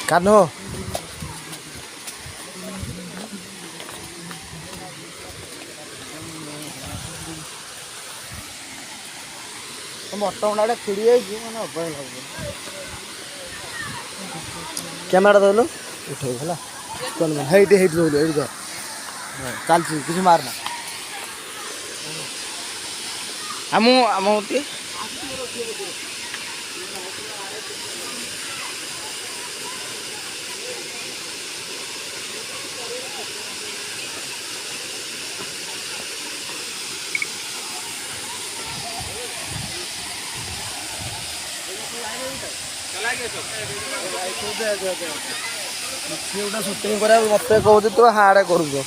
Kahn mutton ଛିଡ଼ି ଯାଇଛି ମାନେ ଅବାଗିଆ ଲାଗୁଛି। କ୍ୟାମେରା ଦେଉନୁ ଉଠେଇବୁ ହେଲା ହେଇଠି ହେଇଠି ରହିଲୁ ଏଇଠି ଯା ଚାଲିଛି କିଛି ମାରନା ଆମ ସିଏ ଗୋଟେ ସୁଟିଂ କରିବାକୁ ମତେ କହୁଛି ତୁ ହାଡେ କରୁଛୁ